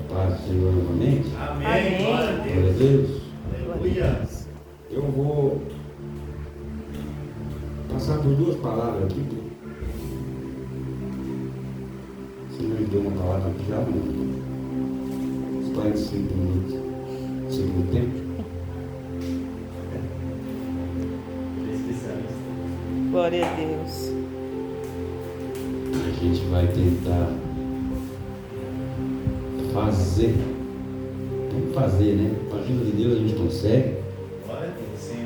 paz do Senhor novamente. Amém. Glória a Glória a Deus. Aleluia. Eu vou passar por duas palavras aqui. O Senhor me deu uma palavra aqui já, uns 45 minutos, segundo tempo. Glória a Deus. A gente vai tentar fazer. Vamos fazer, né? Com a ajuda de Deus a gente consegue. Glória a Deus, sim.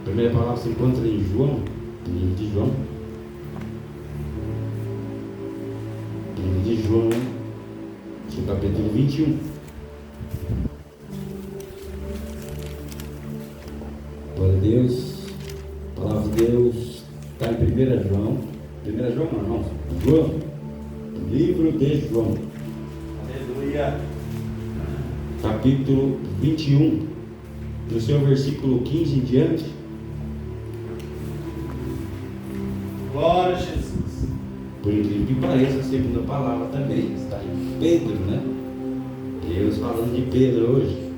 A primeira palavra se encontra em João, no livro de João. No livro de João, no capítulo 21. Glória a Deus. A palavra de Deus está em 1 João. 1 João não, irmãos. João. Livro de João. Aleluia. Capítulo 21. Do seu versículo 15 em diante. Glória a Jesus. Por incrível que pareça, a segunda palavra também está em Pedro, né? Deus falando de Pedro hoje.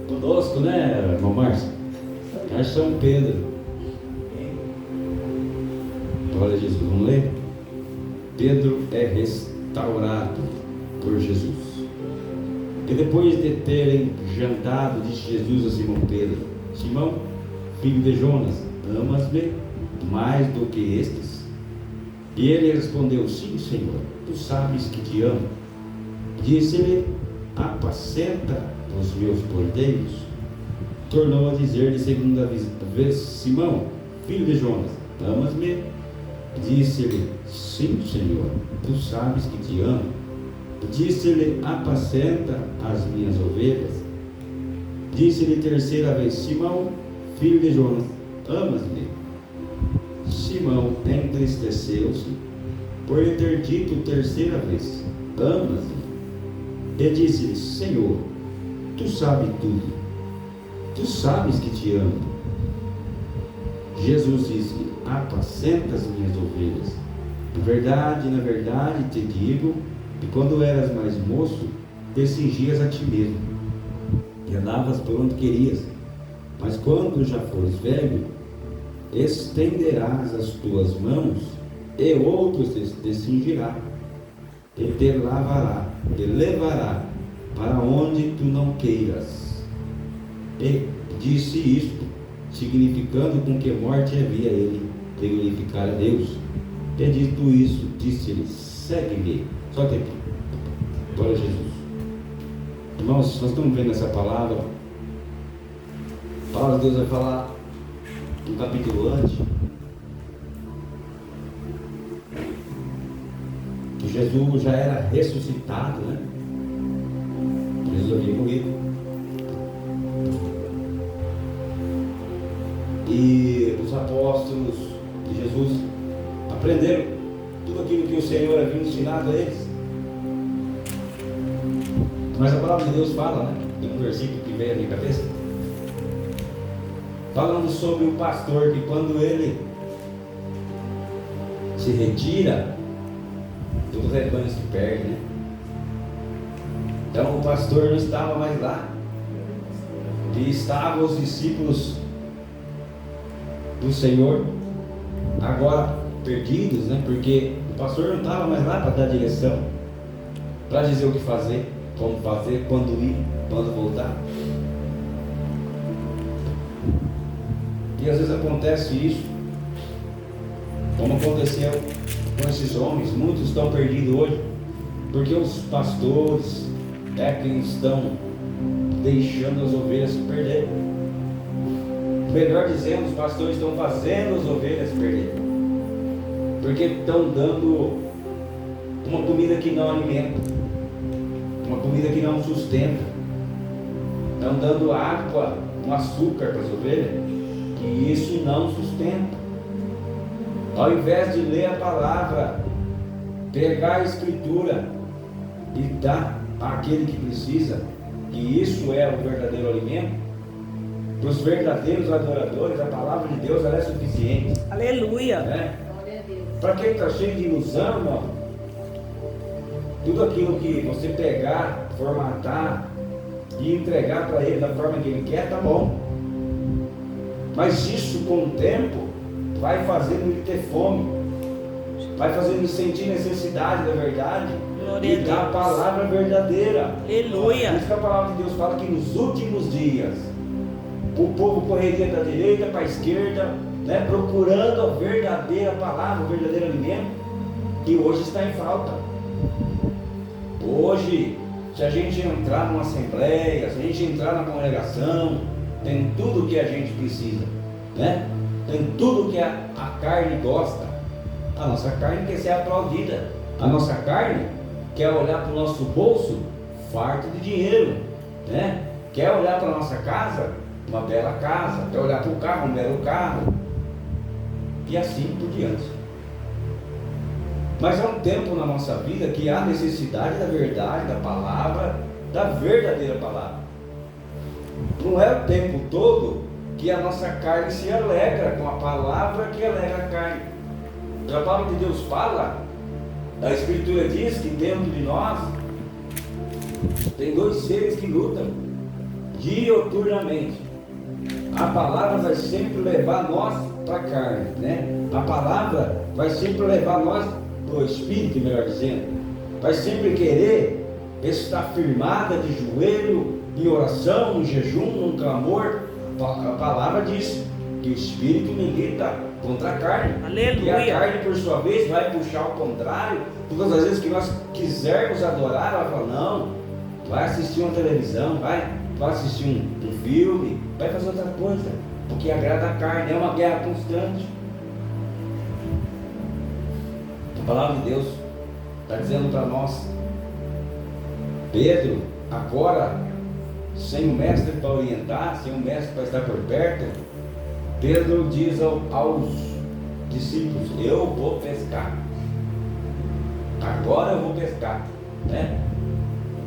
Conosco, né, irmão Márcio? É São Pedro. Glória a Jesus. Vamos ler? Pedro é restaurado por Jesus. E depois de terem jantado, disse Jesus a Simão Pedro: Simão, filho de Jonas, amas-me mais do que estes? E ele respondeu: sim, Senhor, tu sabes que te amo. Disse-lhe: apacenta os meus cordeiros. Tornou a dizer-lhe segunda vez: Simão, filho de Jonas, amas-me? Disse-lhe: sim, Senhor, tu sabes que te amo. Disse-lhe: apacenta as minhas ovelhas. Disse-lhe terceira vez: Simão, filho de Jonas, amas-me? Simão entristeceu-se por lhe ter dito terceira vez: amas-me? E disse-lhe: Senhor, tu sabes tudo, tu sabes que te amo. Jesus disse-lhe: apacenta as minhas ovelhas. Na verdade te digo que quando eras mais moço, te cingias a ti mesmo e andavas por onde querias. Mas quando já fores velho, estenderás as tuas mãos e outros te cingirá e te levará para onde tu não queiras. E disse isto, significando com que morte havia ele de glorificar a Deus. E dito isso, disse-lhe: segue-me. Só que aqui. Glória a Jesus. Irmãos, nós estamos vendo essa palavra. A palavra de Deus vai falar um capítulo antes que Jesus já era ressuscitado, né? Jesus havia morrido. E os apóstolos de Jesus aprenderam tudo aquilo que o Senhor havia ensinado a eles. Mas a palavra de Deus fala, né? Tem um versículo que veio à minha cabeça, falando sobre o pastor, que quando ele se retira, todo o rebanho se perde, né? Então o pastor não estava mais lá, e estavam os discípulos do Senhor agora perdidos, né? Porque o pastor não estava mais lá para dar direção, para dizer o que fazer, como fazer, quando ir, quando voltar. E às vezes acontece isso, como aconteceu com esses homens. Muitos estão perdidos hoje, porque os pastores é quem estão deixando as ovelhas se perder. Melhor dizendo, os pastores estão fazendo as ovelhas se perder, porque estão dando uma comida que não alimenta, uma comida que não sustenta. Estão dando água, um açúcar para as ovelhas, que isso não sustenta. Ao invés de ler a palavra, pegar a escritura e dar àquele que precisa, que isso é o verdadeiro alimento. Para os verdadeiros adoradores, a palavra de Deus ela é suficiente. Aleluia. Né? Para quem está cheio de ilusão, irmão, tudo aquilo que você pegar, formatar e entregar para ele da forma que ele quer, tá bom. Mas isso com o tempo vai fazendo ele ter fome, vai fazendo ele sentir necessidade da verdade e da palavra verdadeira. Aleluia. Por isso que a palavra de Deus fala que nos últimos dias o povo correria da direita para a esquerda, né, procurando a verdadeira palavra, o verdadeiro alimento, que hoje está em falta. Hoje, se a gente entrar numa assembleia, se a gente entrar na congregação, tem tudo o que a gente precisa, né? Tem tudo o que a carne gosta. A nossa carne quer ser aplaudida, a nossa carne quer olhar para o nosso bolso farto de dinheiro, né? Quer olhar para a nossa casa, uma bela casa, quer olhar para o carro, um belo carro, e assim por diante. Mas há um tempo na nossa vida que há necessidade da verdade, da palavra, da verdadeira palavra. Não é o tempo todo que a nossa carne se alegra com a palavra que alegra a carne. A palavra de Deus fala, a Escritura diz que dentro de nós tem dois seres que lutam diuturnamente. A palavra vai sempre levar nós para a carne, né? A palavra vai sempre levar nós para o Espírito, melhor dizendo. Vai sempre querer estar firmada de joelho, em oração, em jejum, num clamor. A palavra diz que o Espírito milita contra a carne. Aleluia. E a carne, por sua vez, vai puxar ao contrário. Todas as vezes que nós quisermos adorar, ela fala, não, vai assistir uma televisão, vai assistir um filme, vai fazer outra coisa, porque agrada a carne. É uma guerra constante. A palavra de Deus está dizendo para nós, Pedro, agora, sem o mestre para orientar, sem o mestre para estar por perto, Pedro diz aos discípulos, eu vou pescar, agora eu vou pescar, né?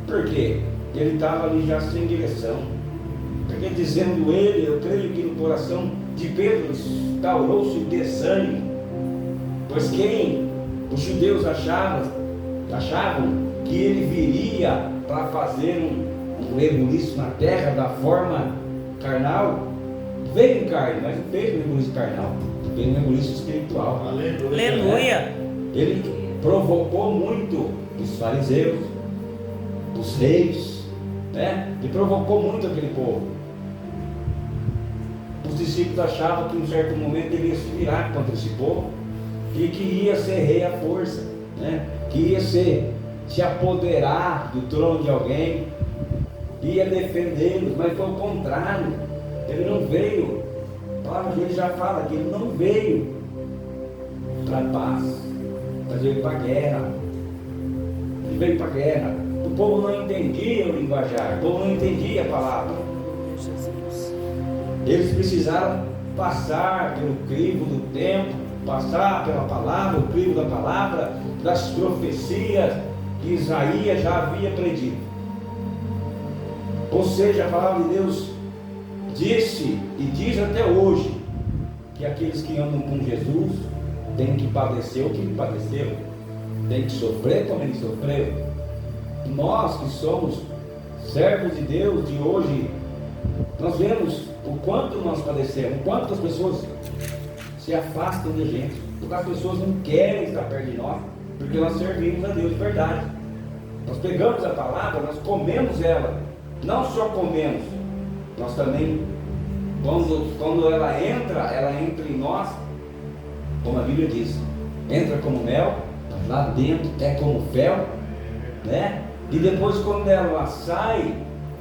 Por quê? Ele estava ali já sem direção, porque dizendo ele, eu creio que no coração de Pedro instaurou-se o desânimo, pois quem os judeus achavam que ele viria para fazer um rebuliço na terra da forma carnal, veio em carne, mas não fez um rebuliço carnal, veio um rebuliço espiritual. Aleluia. Ele provocou muito os fariseus, os reis, né? Ele provocou muito aquele povo. Os discípulos achavam que em um certo momento ele ia se virar contra esse povo e que ia ser rei à força, né? Que ia se apoderar do trono de alguém, ia defendê-los, mas foi o contrário. Ele não veio, a palavra dele já fala que ele não veio para a paz, mas veio para a guerra. Ele veio para a guerra. O povo não entendia o linguajar, o povo não entendia a palavra. Eles precisaram passar pelo crivo do tempo, passar pela palavra, o crivo da palavra, das profecias que Isaías já havia predito. Ou seja, a palavra de Deus disse e diz até hoje que aqueles que andam com Jesus têm que padecer o que ele padeceu, têm que sofrer como ele sofreu. Nós que somos servos de Deus de hoje, nós vemos o quanto nós padecemos, o quanto as pessoas se afastam da gente, porque as pessoas não querem estar perto de nós, porque nós servimos a Deus de verdade. Nós pegamos a palavra, nós comemos ela, não só comemos, nós também, quando ela entra em nós, como a Bíblia diz, entra como mel, lá dentro é como fel, né? E depois quando ela sai,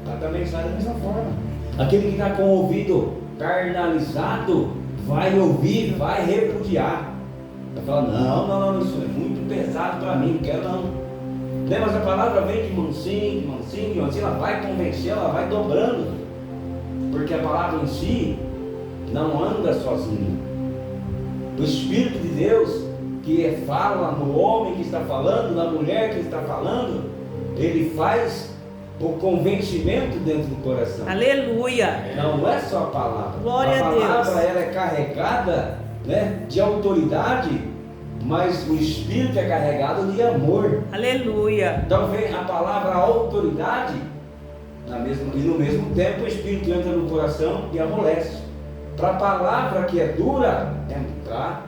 ela também sai da mesma forma. Aquele que está com o ouvido carnalizado vai ouvir, vai repudiar, vai falar, não, isso é muito pesado para mim, não quero não. Né? Mas a palavra vem de mansinho, ela vai convencer, ela vai dobrando, porque a palavra em si não anda sozinha. O Espírito de Deus que fala no homem que está falando, na mulher que está falando, ele faz o convencimento dentro do coração. Aleluia. Não é só a palavra. Glória a palavra a Deus. Ela é carregada, né, de autoridade mas o Espírito é carregado de amor. Aleluia. Então vem a palavra autoridade, e no mesmo tempo o Espírito entra no coração e amolece. Para a palavra que é dura, é para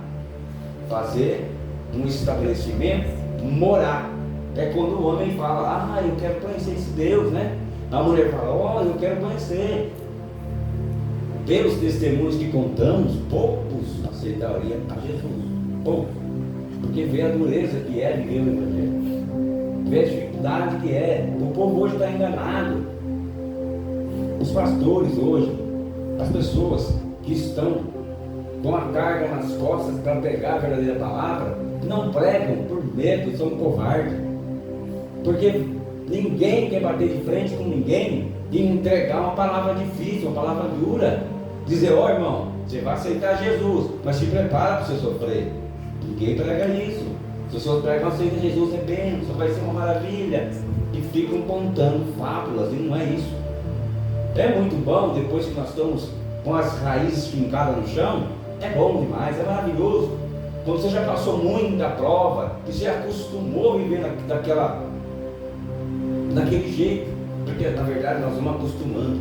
fazer um estabelecimento, morar. É quando o homem fala, eu quero conhecer esse Deus, né? A mulher fala, eu quero conhecer. Pelos testemunhos que contamos, poucos aceitariam a Jesus. Poucos. Porque vê a dureza que é viver o Evangelho. Vê a dificuldade que é. O povo hoje está enganado. Os pastores hoje, as pessoas que estão com a carga nas costas para pregar a verdadeira palavra, não pregam por medo, são covardes. Porque ninguém quer bater de frente com ninguém e entregar uma palavra difícil, uma palavra dura. Dizer, irmão, você vai aceitar Jesus, mas se prepara para você sofrer. Ninguém prega isso. As pessoas pregam, aceita Jesus, é bênção, vai ser uma maravilha. E ficam contando fábulas, e não é isso. É muito bom, depois que nós estamos com as raízes fincadas no chão, é bom demais, é maravilhoso. Quando você já passou muita prova, e você acostumou a viver daquele jeito, porque na verdade nós vamos acostumando.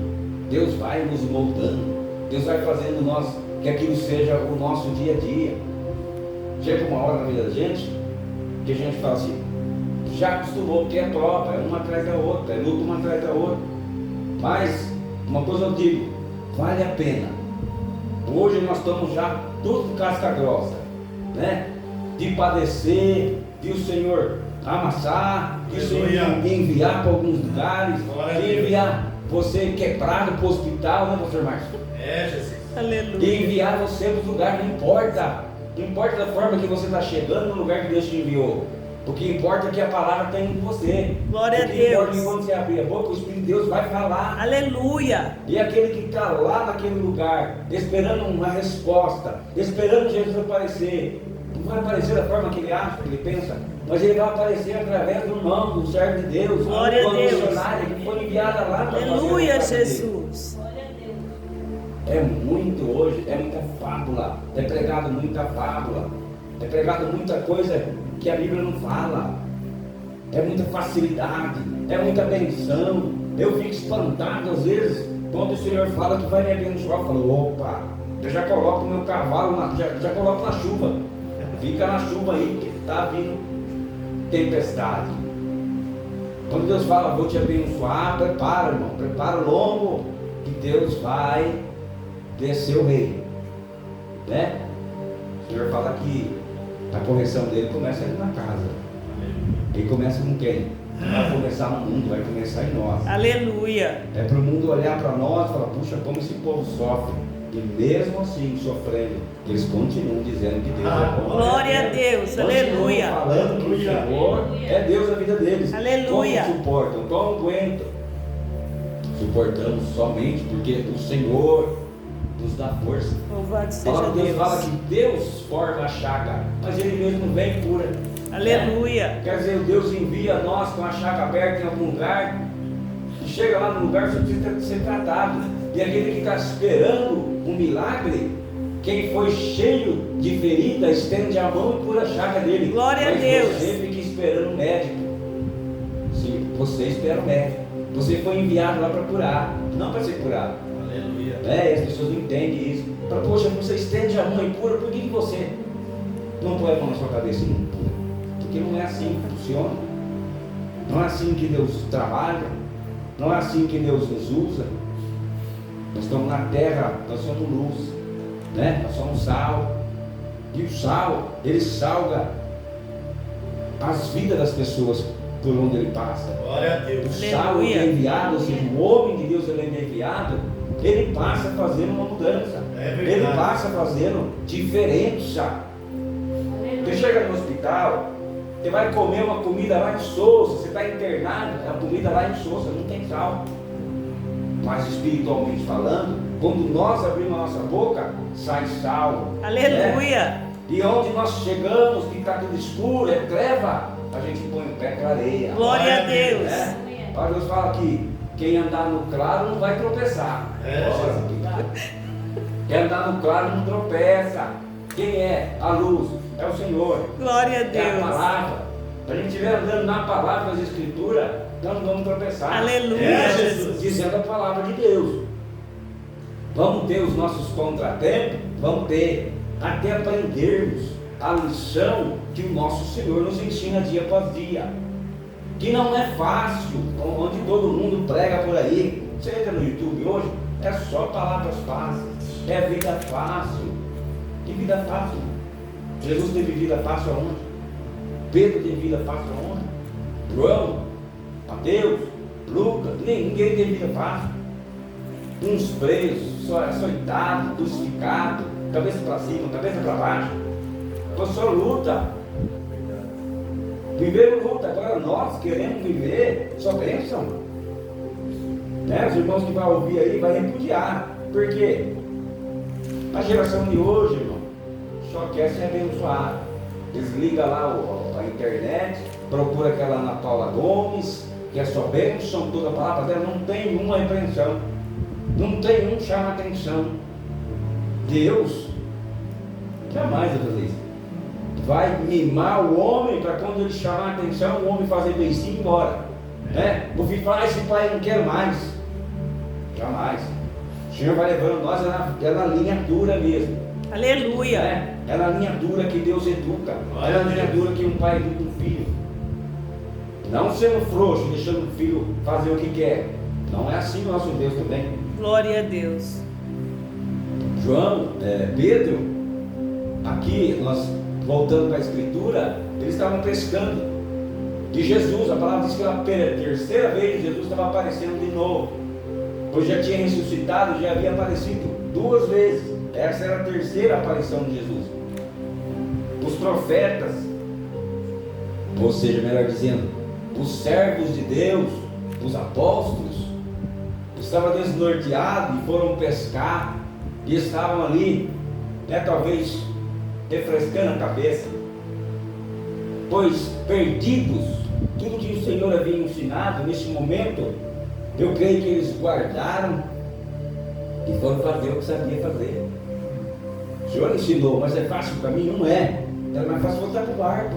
Deus vai nos moldando, Deus vai fazendo nós que aquilo seja o nosso dia a dia. Chega uma hora na vida da gente que a gente fala assim, já acostumou, porque é prova, é uma atrás da outra, é luta uma atrás da outra. Mas uma coisa eu digo, vale a pena. Hoje nós estamos já tudo casca grossa, né? De padecer, de o Senhor amassar, de o Senhor enviar para alguns lugares, de enviar você quebrado para o hospital, né, pastor Márcio? Jesus. Aleluia. De enviar você para os lugares, não importa da forma que você está chegando no lugar que Deus te enviou. O que importa é que a palavra está em você. Glória a Deus. O que importa é que quando você abrir a boca, o Espírito de Deus vai falar. Aleluia. E aquele que está lá naquele lugar, esperando uma resposta, esperando Jesus aparecer, não vai aparecer da forma que ele acha, que ele pensa, mas ele vai aparecer através do irmão, do servo de Deus, glória uma a Deus, missionária que foi enviada lá para aleluia, Jesus. É muito hoje, é muita fábula, é pregado muita fábula, é pregado muita coisa que a Bíblia não fala, é muita facilidade, é muita benção. Eu fico espantado às vezes quando o Senhor fala que vai me abençoar. Eu falo, opa, eu já coloco o meu cavalo, já coloco na chuva, fica na chuva aí que está vindo tempestade. Quando Deus fala, vou te abençoar, prepara, irmão, prepara o lombo, que Deus vai descer o rei, né? O Senhor fala que a correção dele começa ali na casa. Ele começa com quem? Vai começar no mundo, vai começar em nós. Aleluia. É para o mundo olhar para nós e falar, puxa, como esse povo sofre. E mesmo assim, sofrendo, eles continuam dizendo que Deus é bom. Glória a Deus, aleluia. Falando que o Senhor é Deus na vida deles. Aleluia. Como suportam, como aguentam. Suportamos somente porque o Senhor nos dá força. Louvado seja Deus fala que Deus forma a chaga, mas Ele mesmo vem e cura. Aleluia. Quer dizer, Deus envia nós com a chaga aberta em algum lugar, e chega lá no lugar, você precisa ser tratado. E aquele que está esperando um milagre, quem foi cheio de ferida, estende a mão e cura a chaga dele. Glória mas a Deus. Você fica esperando o médico. Sim, você espera o médico. Você foi enviado lá para curar, não para ser curado. Aleluia. As pessoas não entendem isso. Fala, poxa, você estende a mão e cura, por que você não põe a mão na sua cabeça e não cura? Porque não é assim que funciona. Não é assim que Deus trabalha. Não é assim que Deus nos usa. Nós estamos na terra, nós somos luz, né? Nós somos sal. E o sal, ele salga as vidas das pessoas por onde ele passa. Glória a Deus. O sal ele é enviado, ou seja, o homem de Deus ele é enviado, ele passa fazendo uma mudança. Ele passa fazendo diferença. Você chega no hospital, você vai comer uma comida lá em Sousa, você está internado, a comida lá em Sousa não tem sal. Mas espiritualmente falando, quando nós abrimos a nossa boca, sai sal. Aleluia. Né? E onde nós chegamos, que está tudo escuro, é treva, a gente põe o pé para areia. Glória a Deus. Né? Deus fala que quem andar no claro não vai tropeçar. Quem andar no claro não tropeça. Quem é a luz? é o Senhor. Glória a É a Deus. palavra. A gente estiver andando na palavra das Escrituras, nós não vamos tropeçar. Aleluia, É, Jesus. Dizendo a palavra de Deus. Vamos ter os nossos contratempos? Vamos ter. Até aprendermos a lição que o nosso Senhor nos ensina dia após dia. Que não é fácil, onde todo mundo prega por aí. Você entra no YouTube hoje, é só palavras fáceis. É vida fácil. Que vida fácil? Jesus teve vida fácil aonde? Pedro teve vida fácil aonde? João, Mateus, Lucas, ninguém teve vida fácil. Uns presos, açoitados, crucificados, cabeça para cima, cabeça para baixo. Foi só luta. Viveram luta, agora nós queremos viver só bênção. Né? Os irmãos que vão ouvir aí vai repudiar. Por quê? A geração de hoje, irmão, só quer ser abençoado. Desliga lá a internet, procura aquela Ana Paula Gomes, que é só bênção, toda a palavra dela, não tem uma repreensão, não tem um chama atenção. Deus jamais vai fazer isso. Vai mimar o homem para quando ele chamar a atenção, o homem fazer beicinho e ir embora. Né? O filho fala, esse pai não quer mais. Jamais. O Senhor vai levando nós, é na linha dura mesmo. Aleluia. Né? É na linha dura que Deus educa. É na linha dura que um pai educa um filho. Não sendo frouxo, deixando o filho fazer o que quer. Não é assim o nosso Deus também. Glória a Deus. Pedro, aqui nós voltando para a Escritura, eles estavam pescando. E Jesus, a palavra diz que pela terceira vez Jesus estava aparecendo de novo. Pois já tinha ressuscitado, já havia aparecido 2 vezes. Essa era a terceira aparição de Jesus. Os profetas, ou seja, melhor dizendo, os servos de Deus, os apóstolos, estavam desnorteados e foram pescar, e estavam ali, né, talvez refrescando a cabeça, pois perdidos, tudo que o Senhor havia ensinado nesse momento, eu creio que eles guardaram e foram fazer o que sabia fazer. O Senhor ensinou, mas é fácil para mim? Não é. Era mais fácil voltar para o barco,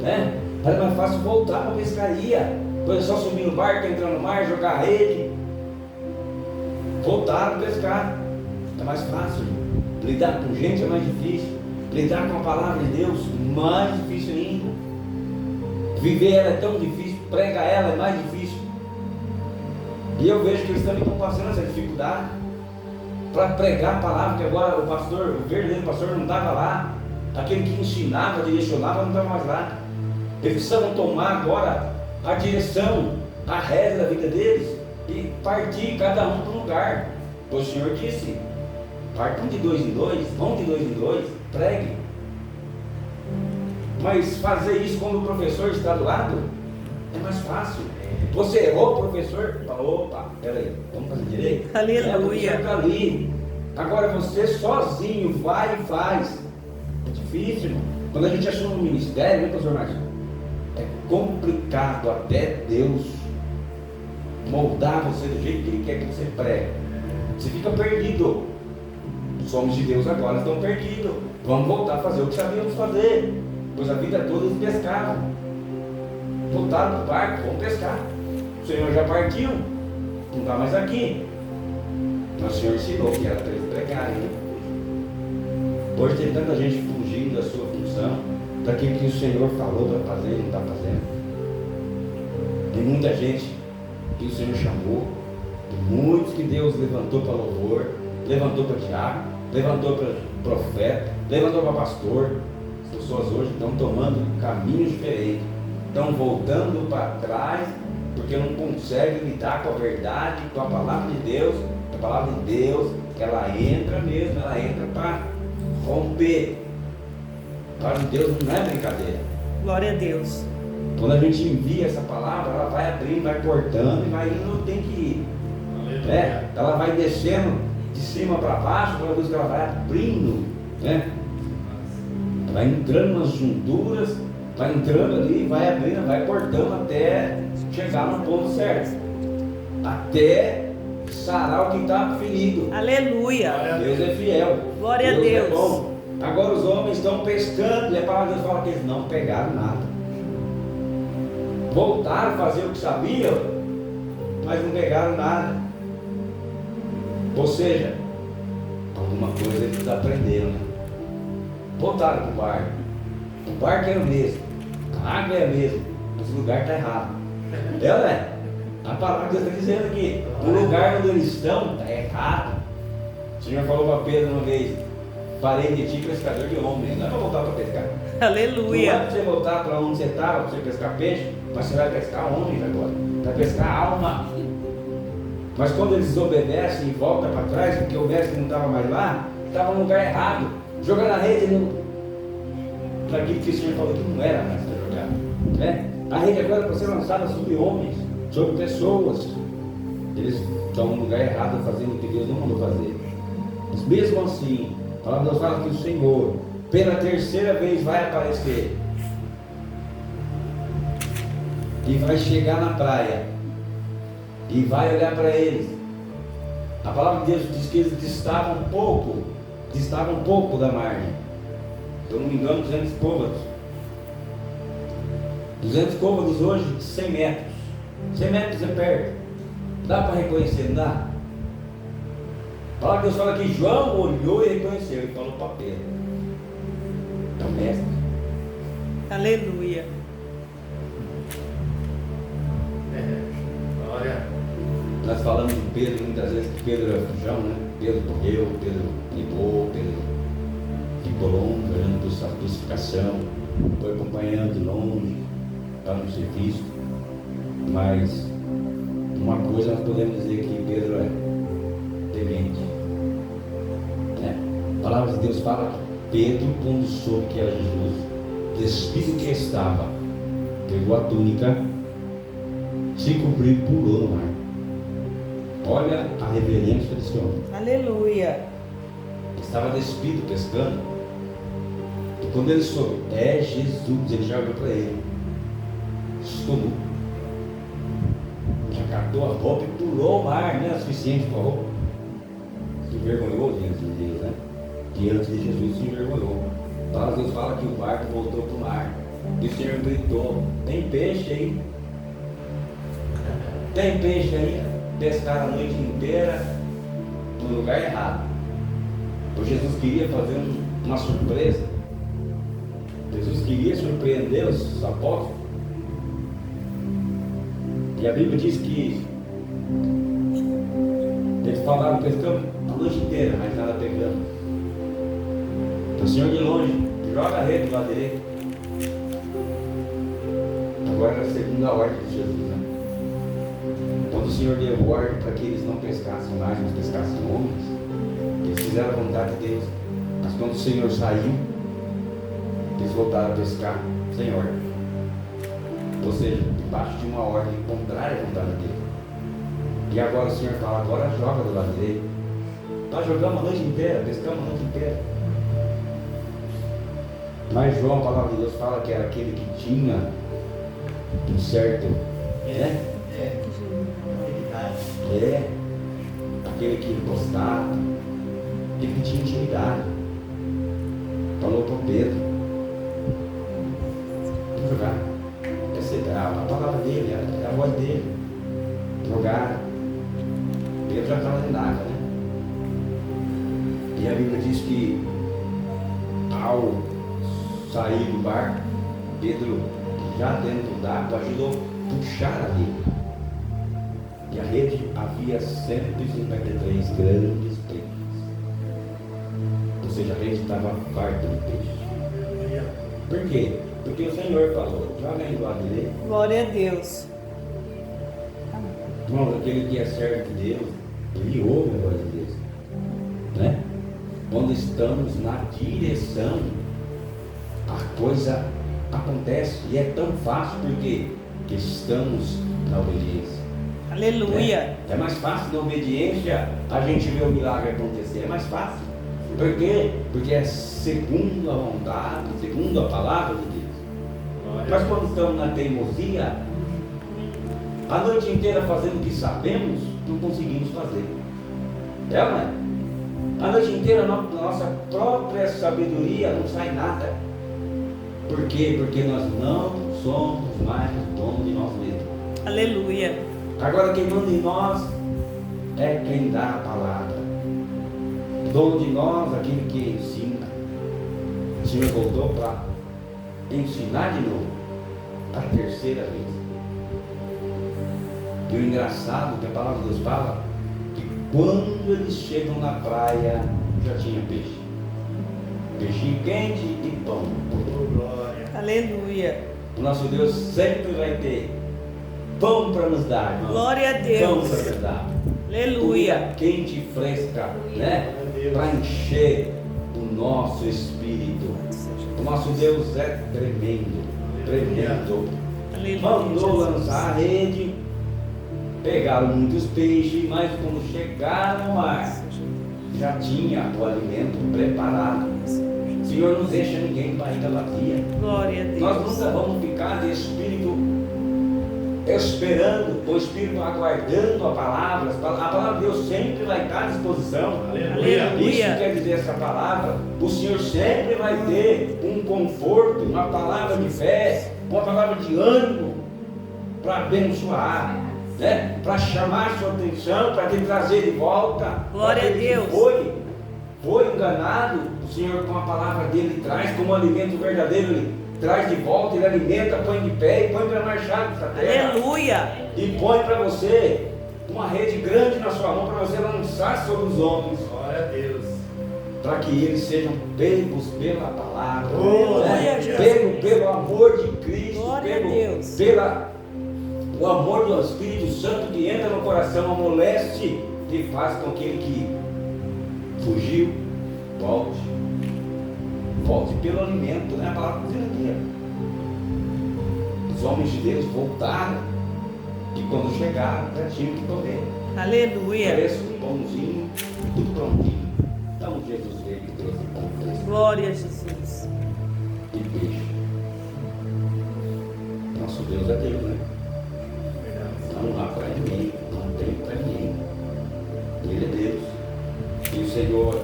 né? Era mais fácil voltar para a pescaria, pois é só subir no barco, entrar no mar, jogar a rede, voltar a pescar. É mais fácil. Lidar com gente é mais difícil. Lidar com a palavra de Deus, mais difícil ainda. Viver ela é tão difícil, pregar ela é mais difícil. E eu vejo que eles também estão passando essa dificuldade para pregar a palavra, que agora o verdadeiro pastor não estava lá, aquele que ensinava, direcionava, não estava mais lá. Eles precisavam tomar agora a direção, a rédea da vida deles e partir cada um para um lugar. O Senhor disse: partam de 2 em 2, vão de 2 em 2, pregue. Mas fazer isso quando o professor está do lado é mais fácil. Você errou, professor? Opa, peraí, vamos fazer direito? Aleluia. O professor está ali. Agora você sozinho vai e faz. É difícil, irmão. Quando a gente assume um ministério, né, pastor Márcio? É complicado até Deus moldar você do jeito que Ele quer que você pregue. Você fica perdido. Os homens de Deus agora estão perdidos. Vamos voltar a fazer o que sabíamos fazer. Pois a vida toda eles pescavam. Voltaram para o barco, vamos pescar. O Senhor já partiu, não está mais aqui. Mas o Senhor ensinou que era para eles pregarem. Hoje tem tanta gente fugindo da sua função, daquilo que o Senhor falou para fazer e não está fazendo. Tem muita gente que o Senhor chamou, muitos que Deus levantou para louvor, levantou para diácono, levantou para profeta, levantou para pastor. As pessoas hoje estão tomando caminhos diferentes, estão voltando para trás, porque não conseguem lidar com a verdade, com a palavra de Deus. A palavra de Deus, ela entra mesmo, ela entra para romper. A palavra de Deus não é brincadeira. Glória a Deus. Quando a gente envia essa palavra, ela vai abrindo, vai cortando e vai indo onde tem que ir. Né? Ela vai descendo de cima para baixo, ela vai abrindo, né? Vai entrando nas junturas, vai entrando ali, vai abrindo, vai cortando até chegar no ponto certo. Até sarar o que está ferido. Aleluia. Deus é fiel. Glória a Deus é Deus. bom. Agora os homens estão pescando, e a palavra de Deus fala que eles não pegaram nada. Voltaram a fazer o que sabiam, mas não pegaram nada. Ou seja, alguma coisa eles aprenderam, né? Voltaram para o barco. O barco era o mesmo, a água é a mesma, mas o lugar está errado. É, né? A palavra que Deus está dizendo aqui, o lugar onde eles estão está errado. O Senhor falou para Pedro uma vez: farei de ti pescador de homens. Não é para voltar para pescar. Aleluia. Não é para você voltar para onde você estava, para você pescar peixe, mas você vai pescar homens agora. Vai pescar alma. Mas quando eles desobedecem e voltam para trás, porque o mestre não estava mais lá, estava no lugar errado. Jogar na rede para aquilo que o Senhor falou que não era mais para jogar. Né? A rede agora é para ser lançada sobre homens, sobre pessoas. Eles estão no lugar errado fazendo o que Deus não mandou fazer. Mas mesmo assim, a palavra de Deus fala que o Senhor, pela terceira vez, vai aparecer e vai chegar na praia e vai olhar para eles. A palavra de Deus diz que eles distavam um pouco da margem. Se eu não me engano, 200 côvados. 200 côvados hoje, 100 metros. 100 metros é perto. Dá para reconhecer, não dá? A palavra de Deus fala que João olhou e reconheceu e falou para Pedro: é o mestre. Aleluia. Glória. Nós falamos de Pedro muitas vezes, que Pedro era fujão, né? Pedro morreu, Pedro ligou, Pedro ficou longe, olhando para a crucificação, foi acompanhando de longe, para não ser visto. Mas uma coisa nós podemos dizer que Pedro é temente. A palavra de Deus fala que Pedro, quando soube que era Jesus, despido que estava, pegou a túnica, se cobriu e pulou no mar. Olha a reverência desse homem. Aleluia. Estava despido, pescando. E quando ele soube, é Jesus, ele já olhou para ele. Estou já catou a roupa e pulou o mar, não era suficiente para a roupa. Se envergonhou diante de Deus, né? Diante de Jesus se envergonhou. A palavra de Deus fala que o barco voltou para o mar. E o Senhor gritou: tem peixe aí? Tem peixe aí? Pescaram a noite inteira no lugar errado. O Jesus queria fazer uma surpresa. Jesus queria surpreender os apóstolos. E a Bíblia diz que eles falaram pescando a noite inteira, mas nada pegando. O Senhor de longe joga a rede do lado direito. Agora era a segunda ordem de Jesus, né? Quando o Senhor deu ordem para que eles não pescassem mais, mas pescassem homens, eles fizeram a vontade de Deus. Mas quando o Senhor saiu, eles voltaram a pescar sem ordem. Ou seja, debaixo de uma ordem contrária à vontade de Deus. E agora o Senhor fala: agora joga do lado direito. Nós jogamos a noite inteira, pescamos a noite inteira. Mas João, a palavra de Deus fala que era aquele que tinha um certo, né? Aquele que gostava, aquele que tinha intimidade. Falou para Pedro: vamos jogar. A palavra dele, a voz dele. Jogar. Pedro já estava dentro d'água, né? E a Bíblia diz que ao sair do barco, Pedro, já dentro d'água, ajudou a puxar a rede. E a rede havia 153 grandes peixes. Ou seja, a rede estava farta de peixe. Por quê? Porque o Senhor falou: joga aí do lado direito. Glória a Deus. Irmãos, aquele que é servo de Deus, ele ouve a voz de Deus, né? Quando estamos na direção, a coisa acontece e é tão fácil porque estamos na obediência. Aleluia. É mais fácil na obediência a gente ver o milagre acontecer, é mais fácil. Por quê? Porque é segundo a vontade, segundo a palavra de Deus. Mas quando estamos na teimosia, a noite inteira fazendo o que sabemos, não conseguimos fazer. É, não é? A noite inteira, na nossa própria sabedoria, não sai nada. Por quê? Porque nós não somos mais donos de nós mesmos. Aleluia. Agora, quem manda em nós é quem dá a palavra. Dono de nós, aquele que ensina. O Senhor voltou para ensinar de novo, a terceira vez. E o engraçado que a palavra de Deus fala, que quando eles chegam na praia, já tinha peixe. Peixinho quente e pão. Oh, glória. Aleluia. O nosso Deus sempre vai ter pão para nos dar, irmão. Glória a Deus. Pão para nos dar. Aleluia. Comida quente e fresca, né? Para encher o nosso espírito. O nosso Deus é tremendo, tremendo. Aleluia. Mandou Jesus. lançar a rede, pegaram muitos peixes, mas quando chegaram no mar, já tinha o alimento preparado. O Senhor não deixa ninguém barriga vazia. Glória a Deus. Nós nunca vamos ficar de espírito esperando, o espírito aguardando a palavra. A palavra de Deus sempre vai estar à disposição. Aleluia. Isso quer dizer, essa palavra, o Senhor sempre vai ter um conforto, uma palavra de fé, uma palavra de ânimo para abençoar, né? Para chamar sua atenção, para te trazer de volta. Glória a Aquele que Deus. foi enganado, o Senhor com a palavra dele traz como alimento verdadeiro, ele traz de volta, ele alimenta, põe de pé e põe para marchar nessa terra. Aleluia. E põe para você uma rede grande na sua mão para você lançar sobre os homens, Glória a Deus. para que eles sejam pegos pela palavra, Aleluia, Jesus. pegos pelo amor de Cristo, Glória a pelo Deus. o amor do Espírito Santo que entra no coração, amolece e faz com que ele que fugiu volte pelo alimento, né? A palavra diz aqui. Os homens de Deus voltaram e quando chegaram já tinham que comer. Aleluia. Ofereço um pãozinho, tudo prontinho. Então Jesus veio e trouxe pão fresco Glória a Jesus. e peixe. Nosso Deus é Deus, né? Não há para ninguém, não tem para ninguém. Ele é Deus. E o Senhor,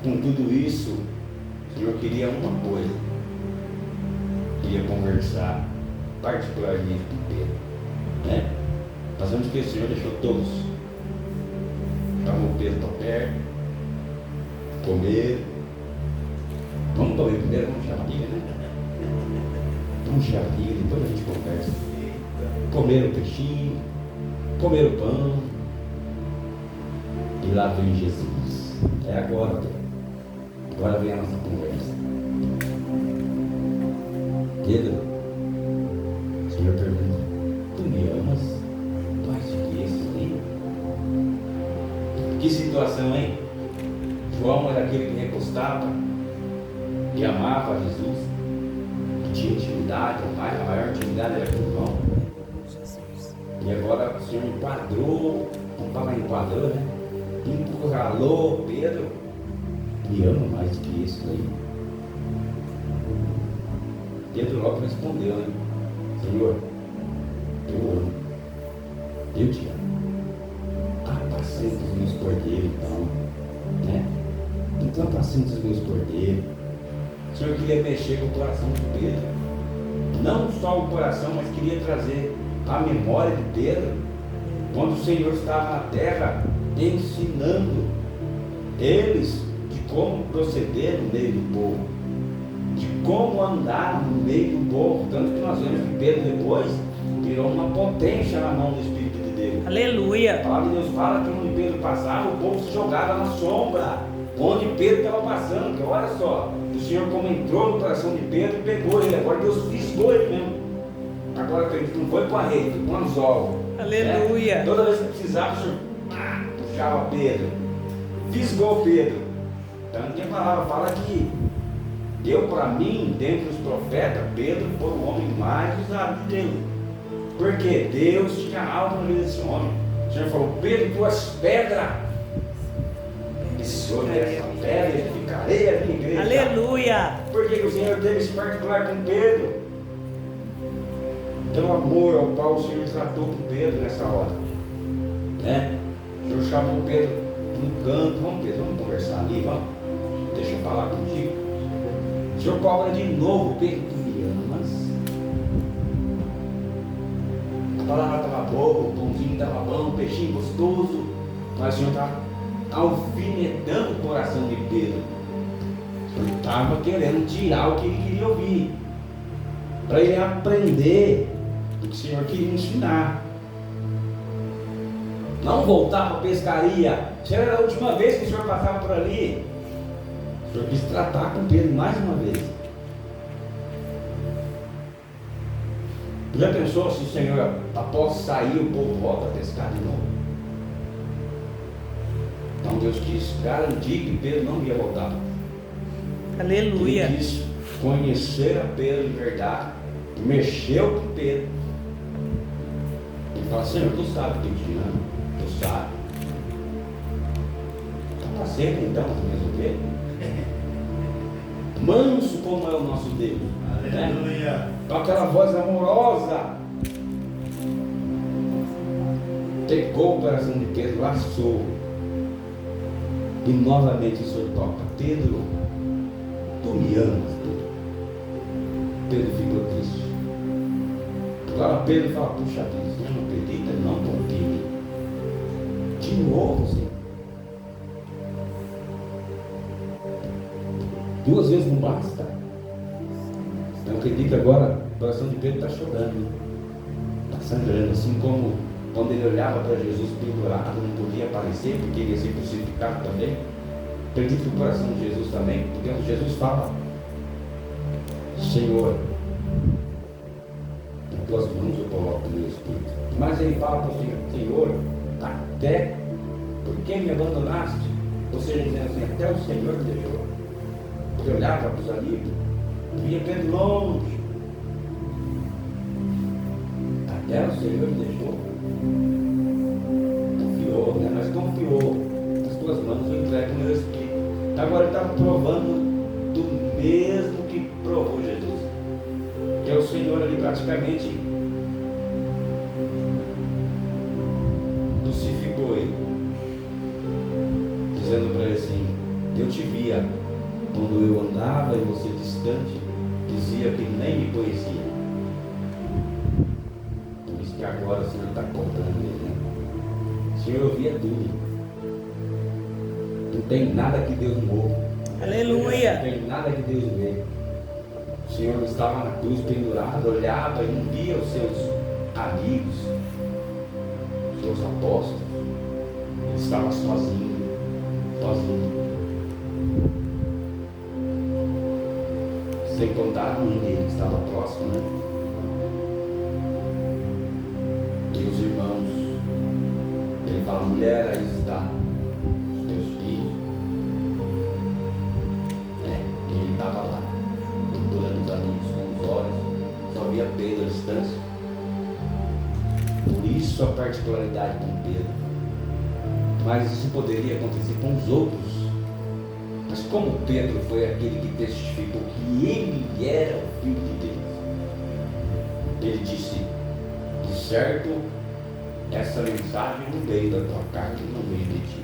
com tudo isso, o Senhor queria uma coisa. Queria conversar particularmente com Pedro, né? Nós vemos que o Senhor deixou todos. Chamou Pedro para perto, comer. Vamos comer primeiro, vamos chamar a Bíblia, né? Vamos chamar a Bíblia, depois a gente conversa. Comeram o peixinho, comeram o pão. E lá vem Jesus. É agora, Pedro. Agora vem a nossa conversa. Pedro, o Senhor pergunta: tu me amas mais do que esse aí? Que situação, hein? João era aquele que recostava, que amava Jesus, que tinha intimidade, a maior intimidade era com João. E agora o Senhor enquadrou, não estava enquadrando, né? Encurralou Pedro. Me ama mais do que isso daí. Pedro logo respondeu, né? Senhor, eu amo. Eu te amo. Apacenta os meus cordeiros, então. Né? Então apacenta os meus cordeiros. O Senhor queria mexer com o coração de Pedro. Não só o coração, mas queria trazer a memória de Pedro. Quando o Senhor estava na terra, ensinando eles de como proceder no meio do povo, de como andar no meio do povo. Tanto que nós vemos que Pedro depois virou uma potência na mão do Espírito de Deus. Aleluia. A palavra de Deus fala que onde Pedro passava, o povo se jogava na sombra, onde Pedro estava passando. Que olha só, o Senhor como entrou no coração de Pedro, pegou ele. Agora Deus fisgou ele mesmo. Agora ele não foi com a rede, com o anzol. Aleluia. Né? Toda vez que precisava, o Senhor puxava Pedro, fisgou Pedro. Tanto que a palavra fala que deu para mim, dentre os profetas, Pedro foi o homem mais usado de Deus. Porque Deus tinha algo na vida desse homem. O Senhor falou: Pedro, tu és pedra. E sobre essa pedra edificarei a minha igreja. Aleluia. Por que o Senhor teve esse particular com Pedro? Pelo amor ao qual o Senhor tratou com Pedro nessa hora, né? O Senhor chamou Pedro no canto, vamos Pedro, vamos conversar ali, vamos, deixa eu falar contigo. O Senhor cobra de novo, Pedro, tu me amas? A palavra estava boa, o pãozinho estava bom, o peixinho gostoso, mas o Senhor estava alfinetando o coração de Pedro. Ele estava querendo tirar o que ele queria ouvir, para ele aprender o que o Senhor queria ensinar. Não voltar para a pescaria. Se era a última vez que o Senhor passava por ali, o Senhor quis tratar com Pedro mais uma vez. Já pensou se o Senhor, após sair, o povo volta a pescar de novo? Então Deus quis garantir que Pedro não ia voltar. Aleluia. Ele quis conhecer a Pedro de verdade, mexeu com Pedro. Ele fala: Senhor, tu sabe que eu te amo, tu sabe. Está fazendo então as minhas ovelhas? Manso como é o nosso Deus, Aleluia. né? Com aquela voz amorosa, pegou o coração de Pedro, laçou, e novamente o Senhor toca: Pedro, tu me amas, Pedro. Pedro ficou triste. Agora Pedro fala: puxa vida, você não acredita? Não confia em mim. De novo, Senhor. 2 vezes não basta. Eu acredito que agora o coração de Pedro está chorando, está sangrando, assim como quando ele olhava para Jesus pendurado, não podia aparecer porque ele ia ser crucificado também. Acredito que o coração de Jesus também, porque Jesus fala: Senhor, em tuas mãos eu coloco o meu espírito. Mas ele fala para o Senhor: Senhor, até porque me abandonaste? Ou seja, dizendo assim, até o Senhor me deixou. Ele olhava para os amigos, via Pedro longe. Até o Senhor me deixou. Confiou, né? Mas confiou. Nas tuas mãos eu entrego o meu espírito. Agora ele estava provando do mesmo que provou Jesus. Que é o Senhor ali praticamente crucificou ele, dizendo para ele assim: eu te via quando eu andava e você distante, dizia que nem me conhecia. Por isso que agora o Senhor está contando ele, né? O Senhor ouvia tudo. Não tem nada que Deus não ouve. Aleluia. Não tem nada que Deus não vê. O Senhor estava na cruz pendurado, olhava e não via os seus amigos, os seus apóstolos. Ele estava sozinho, sozinho. Sem contar ninguém que estava próximo, né? E os irmãos, ele fala: mulher, aí está os teus filhos. Ele estava lá, procurando os amigos com os olhos, só via Pedro à distância. Por isso a particularidade com Pedro. Mas isso poderia acontecer com os outros. Mas como Pedro foi aquele que testificou que ele era o Filho de Deus, ele disse: de certo, essa mensagem não veio da tua carne, não veio de ti,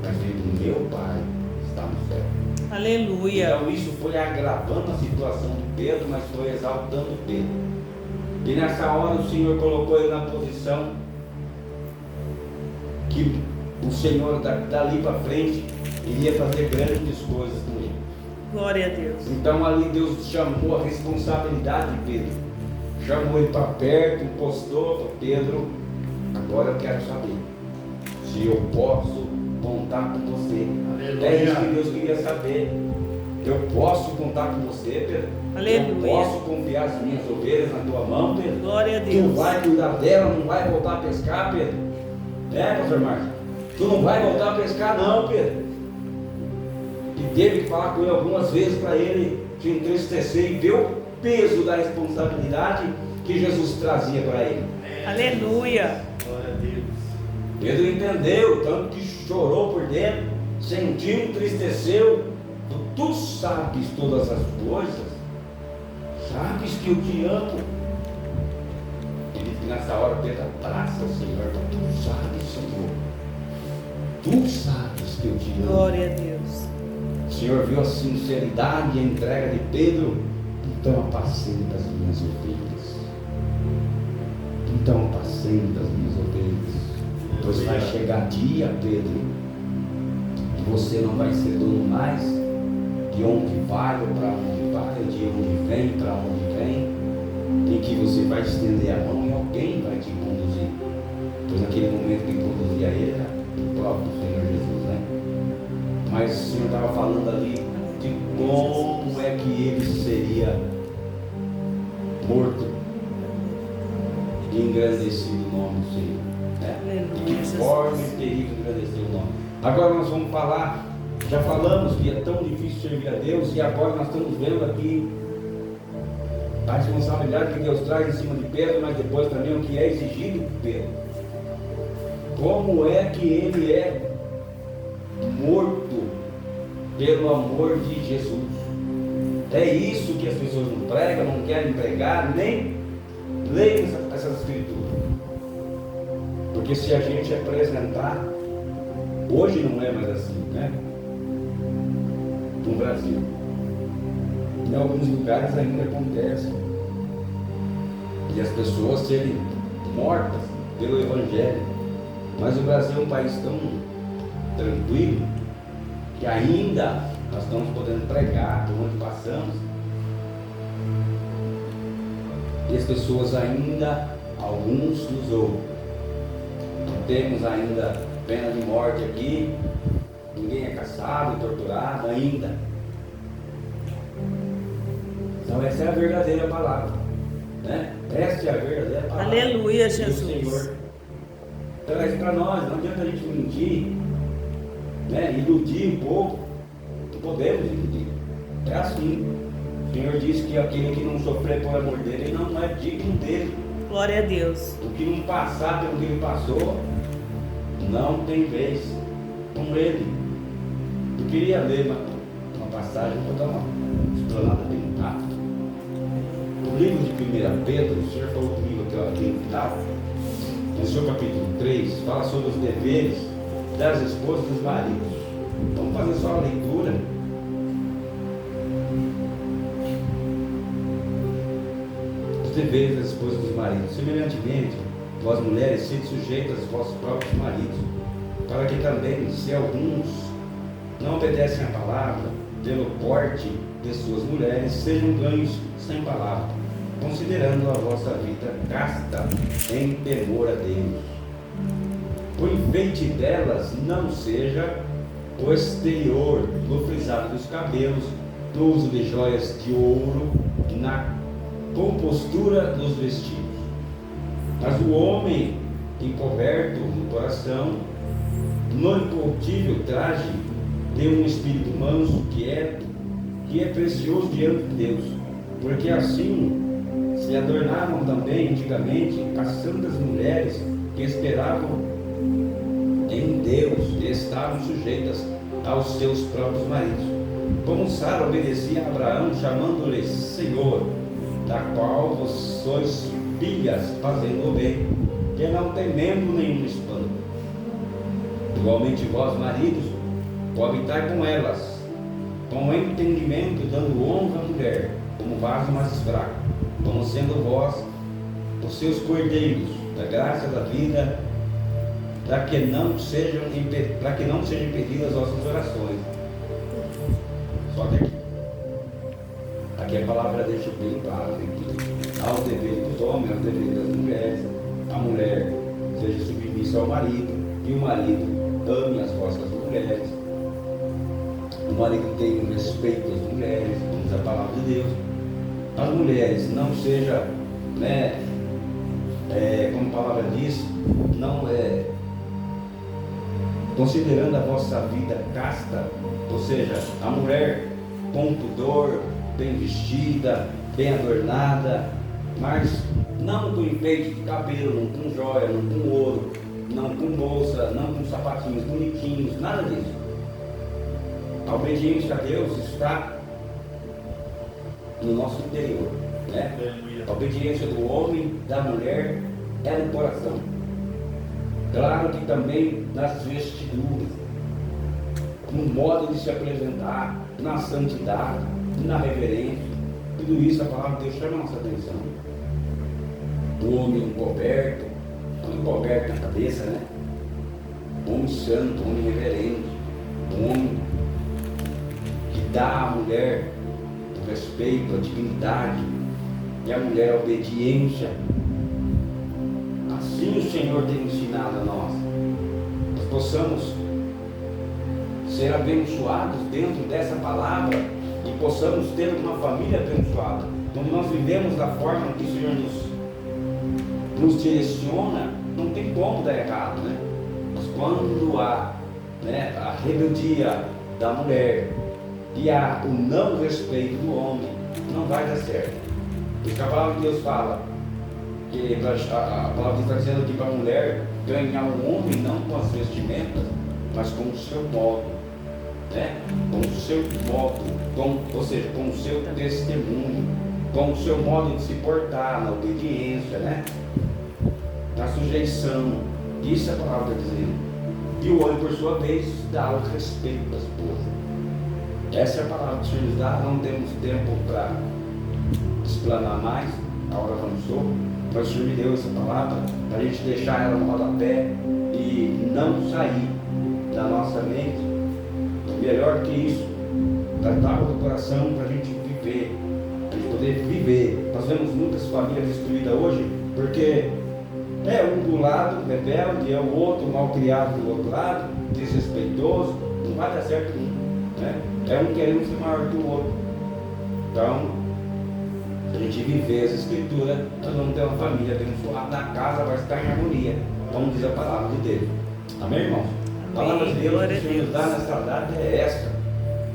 mas veio do meu Pai que está no céu. Aleluia. Então isso foi agravando a situação de Pedro, mas foi exaltando Pedro. E nessa hora o Senhor colocou ele na posição que o Senhor dali para frente iria fazer grandes coisas com ele. Glória a Deus. Então ali Deus chamou a responsabilidade de Pedro, chamou ele para perto, encostou para Pedro: agora eu quero saber se eu posso contar com você. Aleluia. É isso que Deus queria saber. Eu posso contar com você, Pedro? Aleluia. Eu posso confiar as minhas ovelhas na tua mão, Pedro? Glória a Tu Deus. vai cuidar dela, não vai voltar a pescar, Pedro? Pastor Marcos? Tu não vai voltar a pescar não, Pedro. E teve que falar com ele algumas vezes para ele se entristecer e ver o peso da responsabilidade que Jesus trazia para ele. Aleluia. Glória a Deus. Pedro entendeu, tanto que chorou por dentro, sentiu, entristeceu. Tu sabes todas as coisas, sabes que eu te amo. Ele disse que nessa hora Pedro abraça o Senhor: tu sabes, Senhor, Tu sabes que eu te amo. Glória a Deus. O Senhor viu a sinceridade e a entrega de Pedro. Então apacenta as minhas ovelhas. Então apacenta as minhas ovelhas. Pois vai chegar dia, Pedro, que você não vai ser dono mais de onde vai ou para onde vai, de onde vem para onde vem, em que você vai estender a mão e alguém vai te conduzir. Pois naquele momento quem conduzia ele era o próprio Senhor Jesus, né? Mas o Senhor estava falando ali de como é que ele seria morto e engrandecido o nome do Senhor, né? De que forma ele teria que engrandecer o nome. Agora nós vamos falar, já falamos que é tão difícil servir a Deus, e agora nós estamos vendo aqui a responsabilidade que Deus traz em cima de Pedro, mas depois também o que é exigido por Pedro. Como é que ele é morto pelo amor de Jesus? É isso que as pessoas não pregam, não querem pregar, nem leem essas escrituras. Porque se a gente apresentar, hoje não é mais assim, né? No Brasil, em alguns lugares ainda acontece, e as pessoas serem mortas pelo Evangelho. Mas o Brasil é um país tão tranquilo que ainda nós estamos podendo pregar por onde passamos, e as pessoas ainda, alguns nos ouvem. Não temos ainda pena de morte aqui, ninguém é caçado, torturado ainda. Então essa é a verdadeira palavra, né? Essa é a verdadeira palavra. Aleluia, do Jesus. Senhor traz para nós. Não adianta a gente mentir, né? Iludir o povo. Não podemos iludir. É assim. O Senhor disse que aquele que não sofrer por amor dele não é digno dele. Glória a Deus. O que não passar pelo que ele passou não tem vez com ele. Eu queria ler uma passagem, vou dar uma explanada bem rápida. O livro de 1 Pedro, o Senhor falou comigo aqui no final, no seu capítulo 3, fala sobre os deveres das esposas e dos maridos. Vamos fazer só a leitura. Os deveres das esposas e dos maridos. Semelhantemente, vós mulheres, sede sujeitas aos vossos próprios maridos, para que também, se alguns não obedecem à palavra, pelo porte de suas mulheres, sejam ganhos sem palavra, considerando a vossa vida casta em temor a Deus. O enfeite delas não seja o exterior, no frisado dos cabelos, no uso de joias de ouro, na compostura dos vestidos. Mas o homem encoberto no coração, no incorruptível traje de um espírito manso, que é precioso diante de Deus, porque assim se adornavam também antigamente as santas mulheres que esperavam em Deus e estavam sujeitas aos seus próprios maridos. Como Sara obedecia a Abraão, chamando-lhe Senhor, da qual vós sois filhas, fazendo o bem, que não temendo nenhum espanto. Igualmente vós, maridos, coabitai com elas, com entendimento, dando honra à mulher, como vaso mais fraco, como sendo vós os seus cordeiros, da graça da vida, para que não sejam impedidas as vossas orações. Só que aqui a palavra deixa bem claro, né, que há o dever dos homens, há o dever das mulheres. A mulher seja submissa ao marido, e o marido ame as vossas mulheres. O marido tem um respeito às mulheres, diz a palavra de Deus. As mulheres não seja, né, como a palavra diz, não é considerando a vossa vida casta, ou seja, a mulher com pudor, bem vestida, bem adornada, mas não com enfeite de cabelo, não com joia, não com ouro, não com bolsa, não com sapatinhos bonitinhos, nada disso. A obediência a Deus está no nosso interior, né? A obediência do homem, da mulher, é no coração. Claro que também nas vestiduras, no modo de se apresentar, na santidade, na reverência. Tudo isso a palavra de Deus chama a nossa atenção. O homem encoberto, não encoberto na cabeça, né? Homem santo, homem reverente, homem que dá à mulher o respeito, a dignidade, e a mulher a obediência. Assim o Senhor tem ensinado a nós. Nós possamos ser abençoados dentro dessa palavra e possamos ter uma família abençoada. Quando nós vivemos da forma que o Senhor nos direciona, não tem como dar errado, né? Mas quando há, né, a rebeldia da mulher e há o não respeito do homem, não vai dar certo. Porque a palavra de Deus fala que a palavra está dizendo que para a mulher ganhar um homem não com as vestimentas, mas com o seu modo, né? Com o seu modo, ou seja, com o seu testemunho, com o seu modo de se portar, na obediência, né? Na sujeição. Isso é a palavra está dizendo. E o homem, por sua vez, dá o respeito à esposa. Essa é a palavra que o Senhor nos dá. Não temos tempo para explanar mais, a hora avançou, mas o Senhor me deu essa palavra para a gente deixar ela no rodapé e não sair da nossa mente. Melhor que isso, tratar o coração para a gente viver, para a gente poder viver. Nós vemos muitas famílias destruídas hoje porque é um do lado rebelde, é o outro mal criado do outro lado, desrespeitoso, não vai dar certo um, né? É um querendo ser maior que o outro. Então, se a gente viver essa escritura, nós vamos ter uma família abençoada, a casa vai estar em harmonia, como diz a palavra de Deus. Amém, irmãos? A palavra de Deus que o Senhor nos dá nessa data é esta.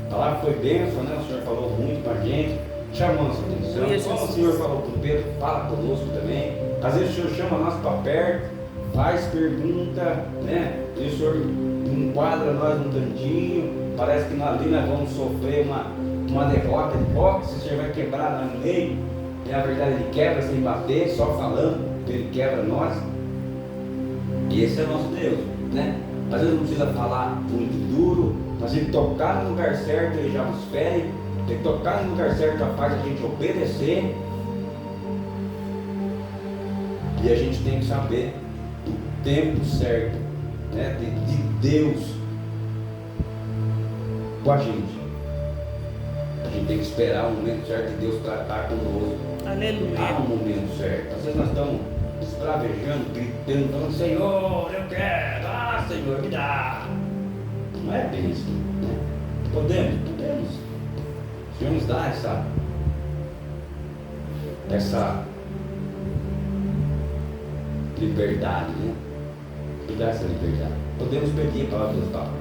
A palavra foi bênção, né? O Senhor falou muito com a gente, chamou nossa atenção. Como o Senhor falou com Pedro, fala conosco também. Às vezes o Senhor chama nós para perto, faz pergunta, né? E o Senhor enquadra nós num cantinho. Parece que ali nós vamos sofrer uma derrota de boxe, o Senhor vai quebrar nós no meio. E na verdade Ele quebra sem bater, só falando, Ele quebra nós. E esse é o nosso Deus, né? Às vezes não precisa falar muito duro, mas se Ele tocar no lugar certo, Ele já nos fere. Ele tocar no lugar certo já faz a gente obedecer. E a gente tem que saber o tempo certo, né, de Deus com a gente. A gente tem que esperar o momento certo de Deus tratar conosco. Aleluia. Há um momento certo. Às vezes nós estamos esbravejando, gritando, falando: Senhor, eu quero, Senhor, me dá. Não é bem isso, né? Podemos. O Senhor nos dá essa liberdade, né? Nos dá essa liberdade. Podemos pedir a palavra de Deus, fala.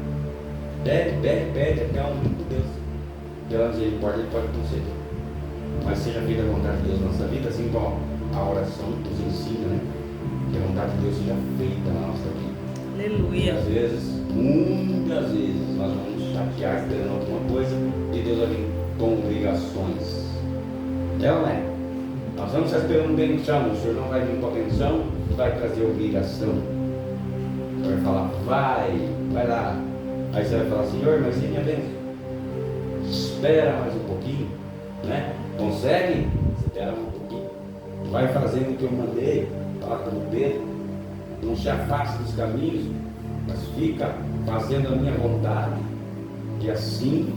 Pede, até o momento de Deus. Pela misericórdia Ele pode conceder. Mas seja feita a vontade de Deus na nossa vida, assim como a oração nos ensina, né? Que a vontade de Deus seja feita na nossa vida. Aleluia. Muitas vezes, nós vamos chatear esperando alguma coisa e Deus vai vir com obrigações. É ou não é? Nós vamos estar esperando benção, o Senhor não vai vir com a benção, vai trazer obrigação. Vai falar: vai lá. Aí você vai falar: Senhor, mas e minha bênção? Espera mais um pouquinho, né? Consegue? Espera um pouquinho. Vai fazendo o que eu mandei, fala com Pedro. Não se afaste dos caminhos, mas fica fazendo a minha vontade. E assim,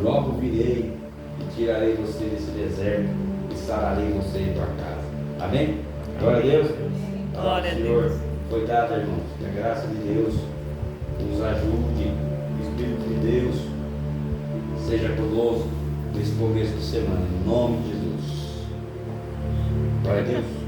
logo virei e tirarei você desse deserto e sararei você em tua casa. Amém? Glória a Deus. Glória a Senhor, Deus. foi dado, irmãos, que a graça de Deus nos ajude, o Espírito de Deus seja conosco nesse começo de semana, em nome de Jesus. Glória a Deus.